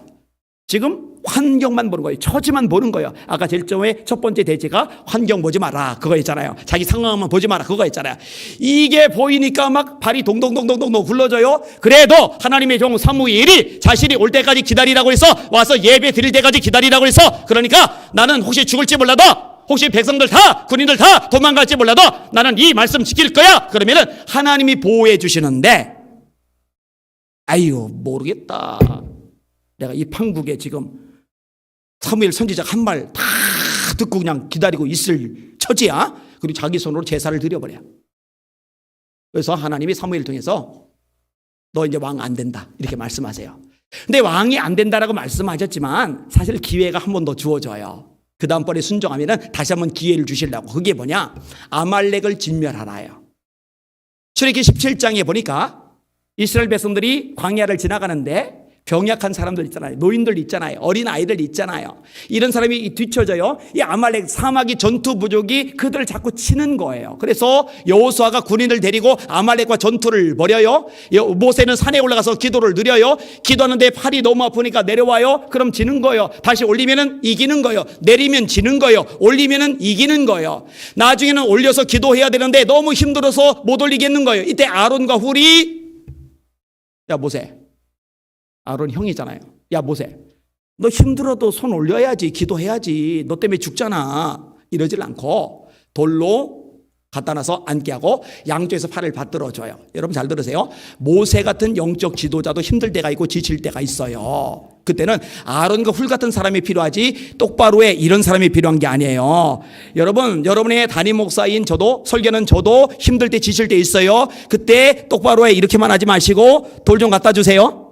지금 환경만 보는 거예요. 처지만 보는 거예요. 아까 제일 처음에 첫 번째 대지가 환경 보지 마라 그거 있잖아요. 자기 상황만 보지 마라 그거 있잖아요. 이게 보이니까 막 발이 동동동동동 굴러져요. 그래도 하나님의 종 사무엘이 자신이 올 때까지 기다리라고 해서 와서 예배 드릴 때까지 기다리라고 해서, 그러니까 나는 혹시 죽을지 몰라도, 혹시 백성들 다 군인들 다 도망갈지 몰라도 나는 이 말씀 지킬 거야. 그러면은 하나님이 보호해 주시는데, 아유 모르겠다. 내가 이 판국에 지금 사무엘 선지자가 한 말 다 듣고 그냥 기다리고 있을 처지야. 그리고 자기 손으로 제사를 드려버려. 그래서 하나님이 사무엘 통해서 너 이제 왕 안 된다 이렇게 말씀하세요. 근데 왕이 안 된다라고 말씀하셨지만 사실 기회가 한 번 더 주어져요. 그 다음번에 순종하면 다시 한번 기회를 주시려고. 그게 뭐냐? 아말렉을 진멸하라요. 출애굽기 17장에 보니까 이스라엘 백성들이 광야를 지나가는데 병약한 사람들 있잖아요. 노인들 있잖아요. 어린 아이들 있잖아요. 이런 사람이 뒤쳐져요. 이 아말렉 사마귀 전투 부족이 그들을 자꾸 치는 거예요. 그래서 여호수아가 군인을 데리고 아말렉과 전투를 벌여요. 모세는 산에 올라가서 기도를 드려요. 기도하는데 팔이 너무 아프니까 내려와요. 그럼 지는 거예요. 다시 올리면은 이기는 거예요. 내리면 지는 거예요. 올리면은 이기는 거예요. 나중에는 올려서 기도해야 되는데 너무 힘들어서 못 올리겠는 거예요. 이때 아론과 훌이 야 모세, 아론 형이잖아요. 야 모세, 너 힘들어도 손 올려야지, 기도해야지, 너 때문에 죽잖아, 이러질 않고 돌로 갖다 놔서 앉게 하고 양쪽에서 팔을 받들어줘요. 여러분 잘 들으세요. 모세 같은 영적 지도자도 힘들 때가 있고 지칠 때가 있어요. 그때는 아론과 훌 같은 사람이 필요하지 똑바로에 이런 사람이 필요한 게 아니에요. 여러분, 여러분의 담임 목사인 저도, 설교는 저도 힘들 때 지칠 때 있어요. 그때 똑바로에 이렇게만 하지 마시고 돌 좀 갖다 주세요.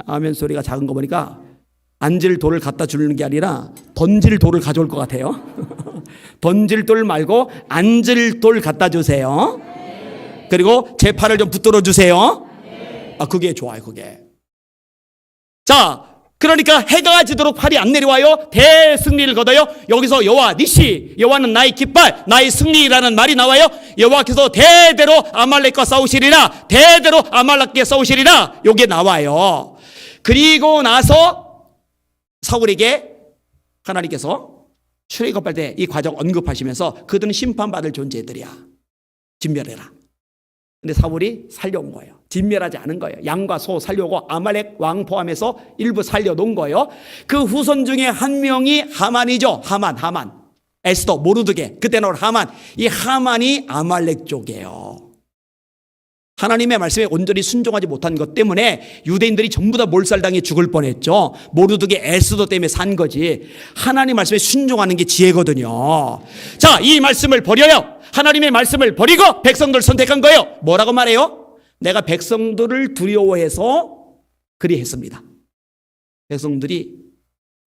아멘 소리가 작은 거 보니까 앉을 돌을 갖다 주는 게 아니라 던질 돌을 가져올 것 같아요. 던질 돌 말고 앉을 돌 갖다 주세요. 그리고 제 팔을 좀 붙들어 주세요. 아, 그게 좋아요, 그게. 자, 그러니까 해가 지도록 팔이 안 내려와요. 대승리를 거둬요. 여기서 여호와 니시, 여호와는 나의 깃발, 나의 승리라는 말이 나와요. 여호와께서 대대로 아말렉과 싸우시리라, 대대로 아말렉과 싸우시리라, 요게 나와요. 그리고 나서 사울에게 하나님께서 출애굽할 때 이 과정 언급하시면서 그들은 심판받을 존재들이야, 진멸해라. 근데 사울이 살려온 거예요. 진멸하지 않은 거예요. 양과 소 살려오고 아말렉 왕 포함해서 일부 살려놓은 거예요. 그 후손 중에 한 명이 하만이죠. 하만. 에스더, 모르드게, 그때는 하만. 이 하만이 아말렉 쪽이에요. 하나님의 말씀에 온전히 순종하지 못한 것 때문에 유대인들이 전부 다 몰살당해 죽을 뻔했죠. 모르드게, 에스더 때문에 산 거지. 하나님 말씀에 순종하는 게 지혜거든요. 자, 이 말씀을 버려요. 하나님의 말씀을 버리고 백성들 선택한 거예요. 뭐라고 말해요? 내가 백성들을 두려워해서 그리했습니다. 백성들이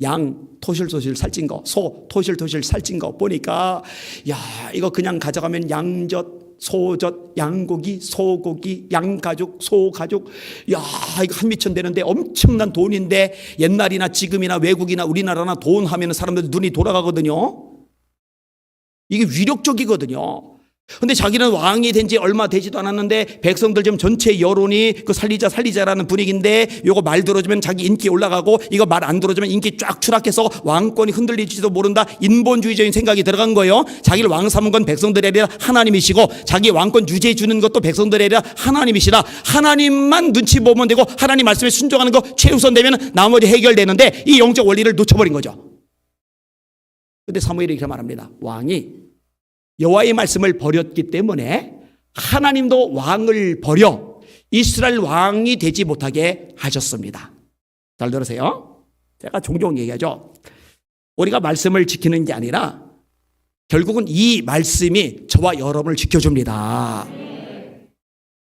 양 토실토실 살찐 거, 소 토실토실 살찐 거 보니까 야, 이거 그냥 가져가면 양젓, 소젓, 양고기, 소고기, 양가죽, 소가죽, 야, 이거 한 미천 되는데 엄청난 돈인데 옛날이나 지금이나 외국이나 우리나라나 돈 하면 사람들 눈이 돌아가거든요. 이게 위력적이거든요. 근데 자기는 왕이 된 지 얼마 되지도 않았는데 백성들 지금 전체 여론이 그 살리자라는 분위기인데 요거 말 들어주면 자기 인기 올라가고 이거 말 안 들어주면 인기 쫙 추락해서 왕권이 흔들릴지도 모른다, 인본주의적인 생각이 들어간 거예요. 자기를 왕 삼은 건 백성들이 아니라 하나님이시고 자기 왕권 유지해 주는 것도 백성들이 아니라 하나님이시라, 하나님만 눈치 보면 되고 하나님 말씀에 순종하는 거 최우선 되면 나머지 해결되는데 이 영적 원리를 놓쳐버린 거죠. 근데 사무엘이 이렇게 말합니다. 왕이 여호와의 말씀을 버렸기 때문에 하나님도 왕을 버려 이스라엘 왕이 되지 못하게 하셨습니다. 잘 들으세요. 제가 종종 얘기하죠. 우리가 말씀을 지키는 게 아니라 결국은 이 말씀이 저와 여러분을 지켜줍니다.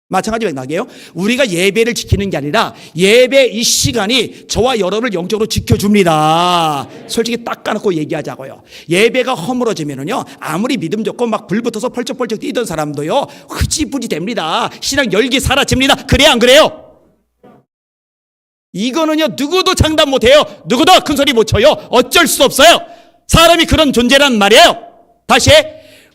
마찬가지 맥락이에요. 우리가 예배를 지키는 게 아니라 예배 이 시간이 저와 여러분을 영적으로 지켜줍니다. 솔직히 딱 까놓고 얘기하자고요. 예배가 허물어지면은요, 아무리 믿음 좋고 막 불 붙어서 펄쩍펄쩍 뛰던 사람도요 흐지부지 됩니다. 신앙 열기 사라집니다. 그래요, 안 그래요? 이거는요 누구도 장담 못해요. 누구도 큰 소리 못 쳐요. 어쩔 수 없어요. 사람이 그런 존재란 말이에요. 다시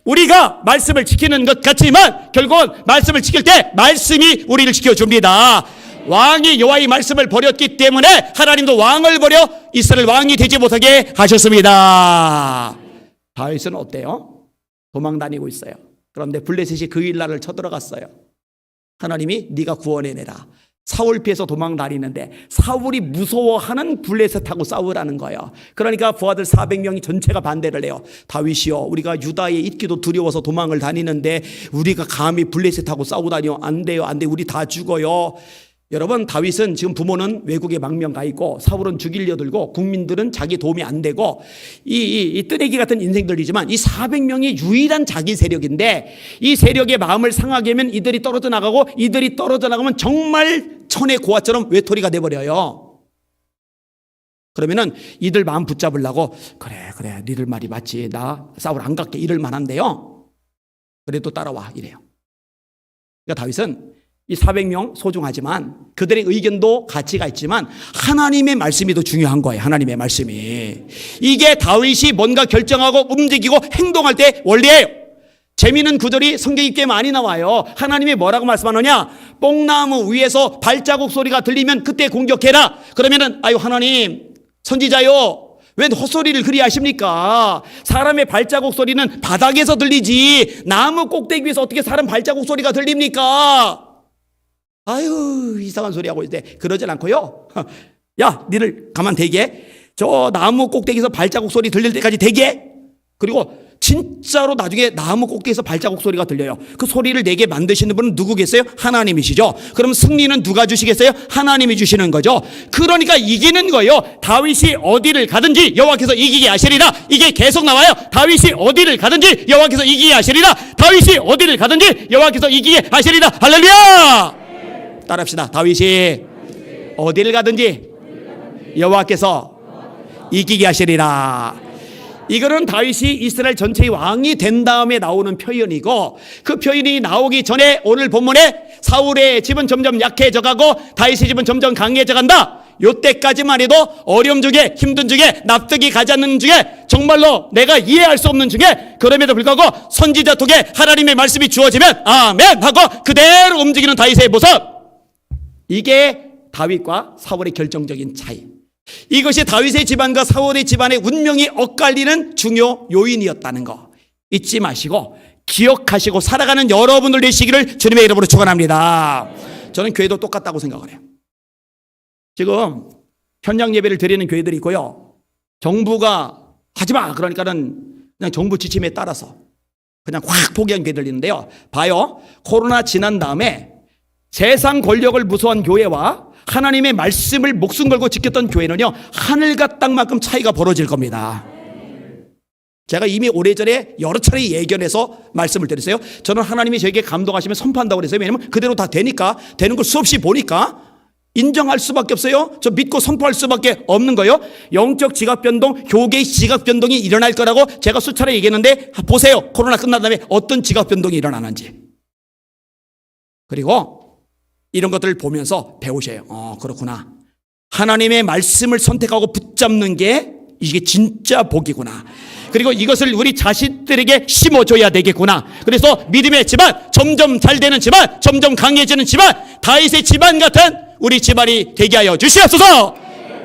우리가 말씀을 지키는 것 같지만 결국은 말씀을 지킬 때 말씀이 우리를 지켜줍니다. 왕이 여호와의 말씀을 버렸기 때문에 하나님도 왕을 버려 이스라엘 왕이 되지 못하게 하셨습니다. 다윗은 어때요? 도망 다니고 있어요. 그런데 블레셋이 그 일날을 쳐들어갔어요. 하나님이 네가 구원해내라. 사울 피해서 도망 다니는데 사울이 무서워하는 블레셋하고 싸우라는 거예요. 그러니까 부하들 400명이 전체가 반대를 해요. 다윗이요, 우리가 유다에 있기도 두려워서 도망을 다니는데 우리가 감히 블레셋하고 싸우다니요? 안 돼요, 안 돼. 우리 다 죽어요. 여러분, 다윗은 지금 부모는 외국에 망명 가 있고 사울은 죽이려 들고 국민들은 자기 도움이 안 되고 이 뜨내기 같은 인생들이지만 이 400명이 유일한 자기 세력인데 이 세력의 마음을 상하게 하면 이들이 떨어져 나가고 이들이 떨어져 나가면 정말 천의 고아처럼 외톨이가 돼버려요. 그러면은 이들 마음 붙잡으려고 그래 니들 말이 맞지, 나 사울 안 갈게 이럴 만한데요. 그래도 따라와 이래요. 그러니까 다윗은 이 400명 소중하지만 그들의 의견도 가치가 있지만 하나님의 말씀이 더 중요한 거예요. 하나님의 말씀이. 이게 다윗이 뭔가 결정하고 움직이고 행동할 때 원리예요. 재미있는 구절이 성경에 꽤 많이 나와요. 하나님이 뭐라고 말씀하느냐? 뽕나무 위에서 발자국 소리가 들리면 그때 공격해라. 그러면은 아유 하나님 선지자요 왜 헛소리를 그리 하십니까? 사람의 발자국 소리는 바닥에서 들리지 나무 꼭대기 위에서 어떻게 사람 발자국 소리가 들립니까? 아유 이상한 소리 하고 있대. 그러진 않고요. 야 니들 가만 대게. 저 나무 꼭대기에서 발자국 소리 들릴 때까지 대게. 그리고 진짜로 나중에 나무 꼭대기에서 발자국 소리가 들려요. 그 소리를 내게 만드시는 분은 누구겠어요? 하나님이시죠. 그럼 승리는 누가 주시겠어요? 하나님이 주시는 거죠. 그러니까 이기는 거예요. 다윗이 어디를 가든지 여호와께서 이기게 하시리라. 이게 계속 나와요. 다윗이 어디를 가든지 여호와께서 이기게 하시리라. 다윗이 어디를 가든지 여호와께서 이기게 하시리라. 할렐루야. 따라합시다. 다윗이 어디를 가든지 여호와께서 이기게 하시리라. 이거는 다윗이 이스라엘 전체의 왕이 된 다음에 나오는 표현이고 그 표현이 나오기 전에 오늘 본문에 사울의 집은 점점 약해져가고 다윗의 집은 점점 강해져간다. 요때까지만 해도 어려움 중에 힘든 중에 납득이 가지 않는 중에 정말로 내가 이해할 수 없는 중에 그럼에도 불구하고 선지자 통해 하나님의 말씀이 주어지면 아멘 하고 그대로 움직이는 다윗의 모습. 이게 다윗과 사울의 결정적인 차이. 이것이 다윗의 집안과 사울의 집안의 운명이 엇갈리는 중요 요인이었다는 거 잊지 마시고 기억하시고 살아가는 여러분들 되시기를 주님의 이름으로 축원합니다. 저는 교회도 똑같다고 생각을 해요. 지금 현장 예배를 드리는 교회들이 있고요. 정부가 하지마 그러니까는 그냥 정부 지침에 따라서 그냥 확 포기한 교회들이 있는데요. 봐요. 코로나 지난 다음에 세상 권력을 무서워한 교회와 하나님의 말씀을 목숨 걸고 지켰던 교회는요 하늘과 땅만큼 차이가 벌어질 겁니다. 제가 이미 오래전에 여러 차례 예견해서 말씀을 드렸어요. 저는 하나님이 저에게 감동하시면 선포한다고 그랬어요. 왜냐하면 그대로 다 되니까 되는 걸 수없이 보니까 인정할 수밖에 없어요. 저 믿고 선포할 수밖에 없는 거예요. 영적 지각 변동, 교계의 지각 변동이 일어날 거라고 제가 수차례 얘기했는데 보세요. 코로나 끝난 다음에 어떤 지각 변동이 일어나는지. 그리고 이런 것들을 보면서 배우셔요. 그렇구나. 하나님의 말씀을 선택하고 붙잡는 게 이게 진짜 복이구나. 그리고 이것을 우리 자식들에게 심어줘야 되겠구나. 그래서 믿음의 집안, 점점 잘 되는 집안, 점점 강해지는 집안, 다윗의 집안 같은 우리 집안이 되게 하여 주시옵소서.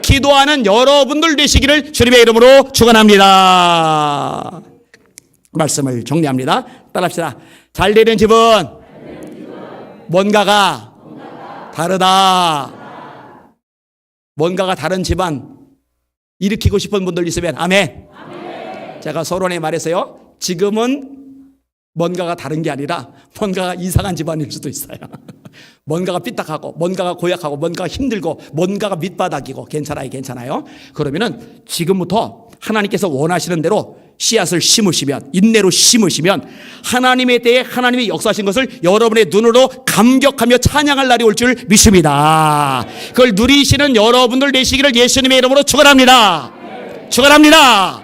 기도하는 여러분들 되시기를 주님의 이름으로 축원합니다. 말씀을 정리합니다. 따라합시다. 잘 되는 집은 뭔가가 다르다. 뭔가가 다른 집안 일으키고 싶은 분들 있으면 아멘. 제가 서론에 말했어요. 지금은 뭔가가 다른 게 아니라 뭔가가 이상한 집안일 수도 있어요. 뭔가가 삐딱하고 뭔가가 고약하고 뭔가가 힘들고 뭔가가 밑바닥이고 괜찮아요. 그러면은 지금부터 하나님께서 원하시는 대로 씨앗을 심으시면 인내로 심으시면 하나님에 대해 하나님이 역사하신 것을 여러분의 눈으로 감격하며 찬양할 날이 올 줄 믿습니다. 그걸 누리시는 여러분들 되시기를 예수님의 이름으로 축원합니다. 축원합니다.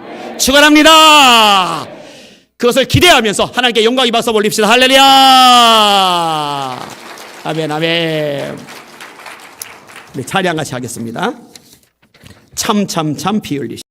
그것을 기대하면서 하나님께 영광이 받아서 올립시다. 할렐루야. 아멘. 네, 찬양 같이 하겠습니다. 참 피 흘리시